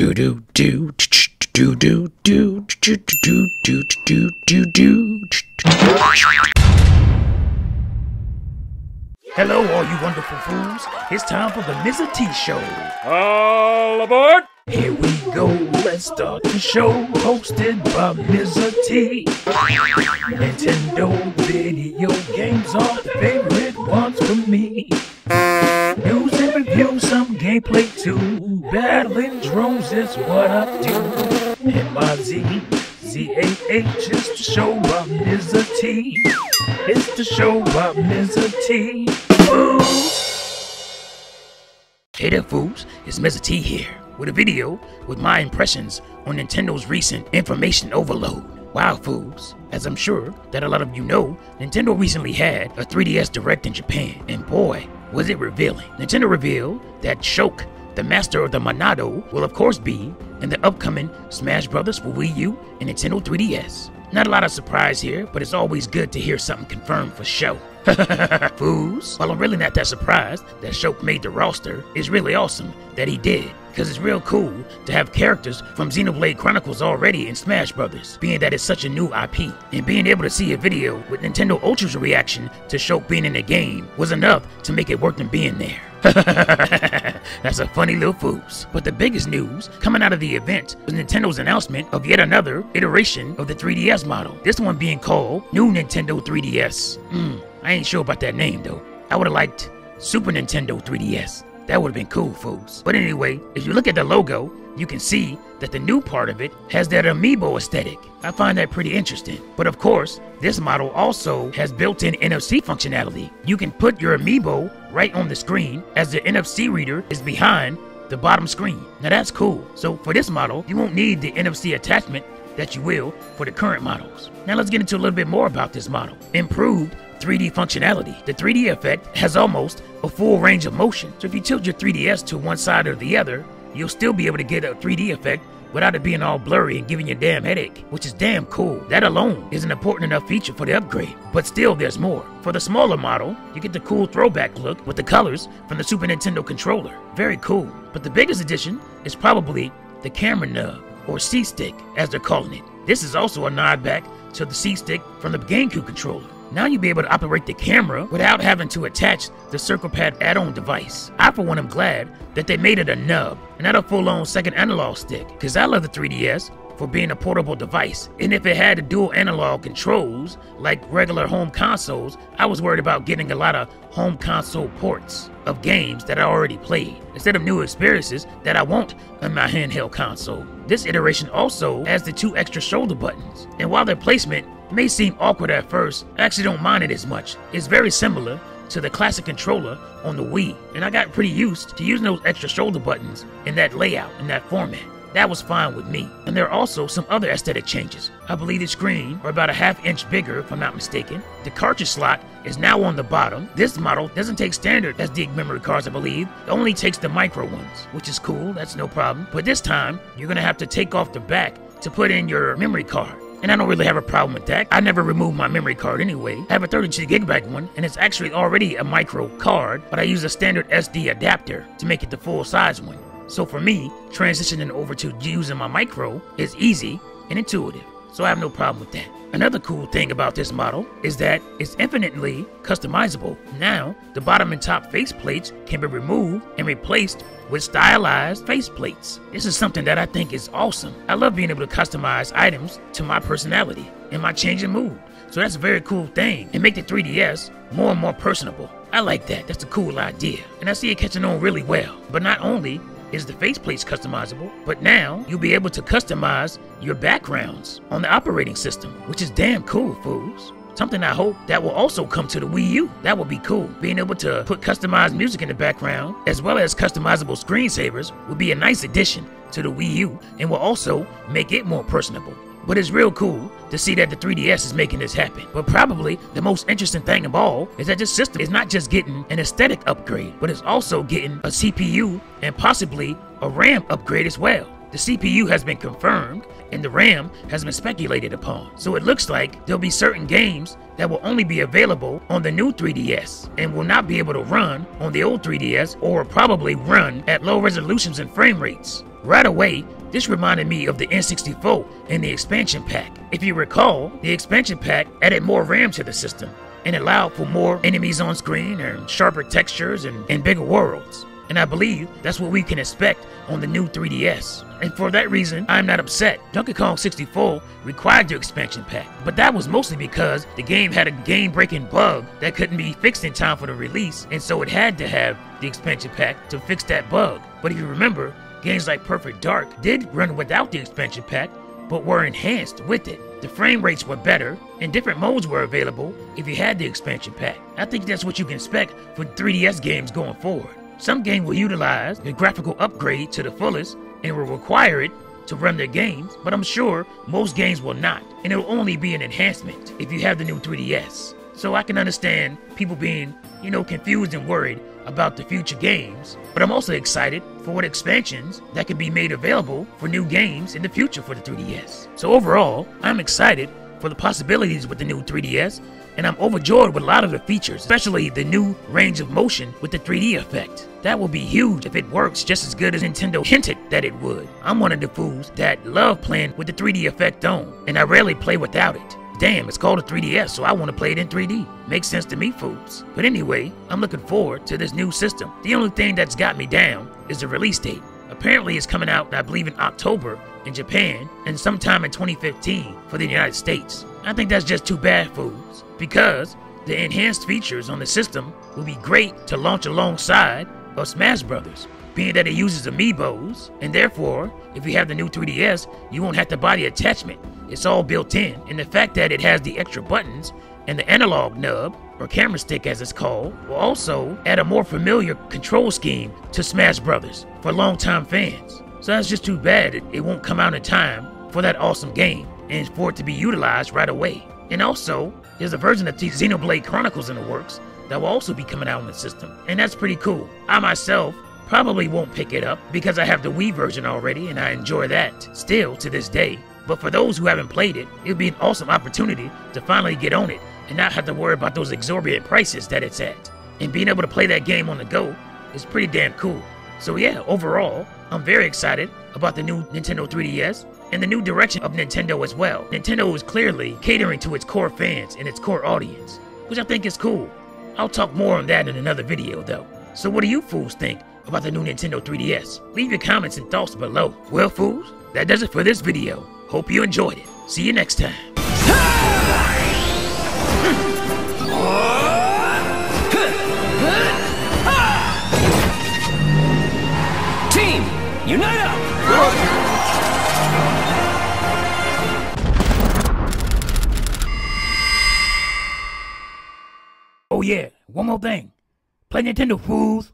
do do do do do do do do do do do. Hello, all you wonderful fools. It's time for the Mizzah Tee Show. All aboard! Here we go, let's start the show. Hosted by Mizzah Tee. Nintendo video games are the favorite ones for me. News and reviews, some gameplay too. Battling drones is what I do. M-I-Z-Z-A-H is the show by Mizzah Tee. It's the show by Mizzah Tee. FOOS. Hey there, FOOS. It's Mizzah Tee here with a video with my impressions on Nintendo's recent information overload. Wow, FOOS. As I'm sure that a lot of you know, Nintendo recently had a 3DS Direct in Japan, and boy, was it revealing. Nintendo revealed that Shoke, the master of the Monado, will of course be in the upcoming Smash Bros. For Wii U and Nintendo 3DS. Not a lot of surprise here, but it's always good to hear something confirmed for show. FOOS. While I'm really not that surprised that Shoke made the roster, it's really awesome that he did, because it's real cool to have characters from Xenoblade Chronicles already in Smash Bros., being that it's such a new IP. And being able to see a video with Nintendo Ultra's reaction to Shoke being in the game was enough to make it worth them being there. That's a funny little FOOS. But the biggest news coming out of the event was Nintendo's announcement of yet another iteration of the 3DS model. This one being called New Nintendo 3DS. I ain't sure about that name though. I would've liked Super Nintendo 3DS. That would've been cool, FOOS. But anyway, if you look at the logo, you can see that the new part of it has that amiibo aesthetic. I find that pretty interesting. But of course, this model also has built-in NFC functionality. You can put your amiibo right on the screen as the NFC reader is behind the bottom screen. Now that's cool. So for this model, you won't need the NFC attachment that you will for the current models. Now let's get into a little bit more about this model. Improved 3D functionality. The 3D effect has almost a full range of motion. So if you tilt your 3DS to one side or the other, you'll still be able to get a 3D effect without it being all blurry and giving you a damn headache, which is damn cool. That alone is an important enough feature for the upgrade. But still, there's more. For the smaller model, you get the cool throwback look with the colors from the Super Nintendo controller. Very cool. But the biggest addition is probably the camera nub, or C-stick, as they're calling it. This is also a nod back to the C-stick from the GameCube controller. Now you'll be able to operate the camera without having to attach the Circle Pad add-on device. I, for one, am glad that they made it a nub and not a full-on second analog stick, because I love the 3DS for being a portable device. And if it had the dual analog controls like regular home consoles, I was worried about getting a lot of home console ports of games that I already played, instead of new experiences that I want on my handheld console. This iteration also has the 2 extra shoulder buttons, and while their placement may seem awkward at first, I actually don't mind it as much. It's very similar to the classic controller on the Wii, and I got pretty used to using those extra shoulder buttons in that layout, in that format. That was fine with me. And there are also some other aesthetic changes. I believe the screen are about a ½ inch bigger, if I'm not mistaken. The cartridge slot is now on the bottom. This model doesn't take standard SD memory cards, I believe. It only takes the micro ones, which is cool, that's no problem. But this time, you're gonna have to take off the back to put in your memory card. And I don't really have a problem with that. I never remove my memory card anyway. I have a 32GB one, and it's actually already a micro card, but I use a standard SD adapter to make it the full size one. So for me, transitioning over to using my micro is easy and intuitive, so I have no problem with that. Another cool thing about this model is that it's infinitely customizable. Now, the bottom and top faceplates can be removed and replaced with stylized faceplates. This is something that I think is awesome. I love being able to customize items to my personality and my changing mood. So that's a very cool thing, and make the 3DS more and more personable. I like that. That's a cool idea, and I see it catching on really well. But not only is the faceplates customizable, but now you'll be able to customize your backgrounds on the operating system, which is damn cool, FOOS. Something I hope that will also come to the Wii U. That would be cool. Being able to put customized music in the background, as well as customizable screensavers, would be a nice addition to the Wii U and will also make it more personable. But it's real cool to see that the 3DS is making this happen. But probably the most interesting thing of all is that this system is not just getting an aesthetic upgrade, but it's also getting a CPU and possibly a RAM upgrade as well. The CPU has been confirmed, and the RAM has been speculated upon. So it looks like there'll be certain games that will only be available on the new 3DS and will not be able to run on the old 3DS, or probably run at low resolutions and frame rates. Right away, this reminded me of the N64 and the expansion pack. If you recall, the expansion pack added more RAM to the system and allowed for more enemies on screen and sharper textures and bigger worlds. And I believe that's what we can expect on the new 3DS. And for that reason, I'm not upset. Donkey Kong 64 required the expansion pack, but that was mostly because the game had a game-breaking bug that couldn't be fixed in time for the release, and so it had to have the expansion pack to fix that bug. But if you remember, games like Perfect Dark did run without the expansion pack, but were enhanced with it. The frame rates were better, and different modes were available if you had the expansion pack. I think that's what you can expect for 3DS games going forward. Some games will utilize the graphical upgrade to the fullest and will require it to run their games, but I'm sure most games will not, and it will only be an enhancement if you have the new 3DS. So I can understand people being, confused and worried about the future games, but I'm also excited for what expansions that can be made available for new games in the future for the 3DS. So overall, I'm excited for the possibilities with the new 3DS, and I'm overjoyed with a lot of the features, especially the new range of motion with the 3D effect. That will be huge if it works just as good as Nintendo hinted that it would. I'm one of the fools that love playing with the 3D effect on, and I rarely play without it. Damn, it's called a 3DS, so I want to play it in 3D. Makes sense to me, fools. But anyway, I'm looking forward to this new system. The only thing that's got me down is the release date. Apparently it's coming out, I believe, in October in Japan, and sometime in 2015 for the United States. I think that's just too bad, fools, because the enhanced features on the system will be great to launch alongside of Smash Brothers, being that it uses amiibos, and therefore, if you have the new 3DS, you won't have to buy the attachment. It's all built in, and the fact that it has the extra buttons and the analog nub, or camera stick as it's called, will also add a more familiar control scheme to Smash Brothers for longtime fans. So that's just too bad it won't come out in time for that awesome game, and for it to be utilized right away. And also, there's a version of Xenoblade Chronicles in the works that will also be coming out on the system, and that's pretty cool. I myself probably won't pick it up because I have the Wii version already, and I enjoy that still to this day. But for those who haven't played it, it'll be an awesome opportunity to finally get on it and not have to worry about those exorbitant prices that it's at. And being able to play that game on the go is pretty damn cool. So yeah, overall, I'm very excited about the new Nintendo 3DS and the new direction of Nintendo as well. Nintendo is clearly catering to its core fans and its core audience, which I think is cool. I'll talk more on that in another video though. So what do you fools think about the new Nintendo 3DS? Leave your comments and thoughts below. Well fools, that does it for this video. Hope you enjoyed it. See you next time. Team, unite up! Oh yeah, one more thing. Play Nintendo, fools.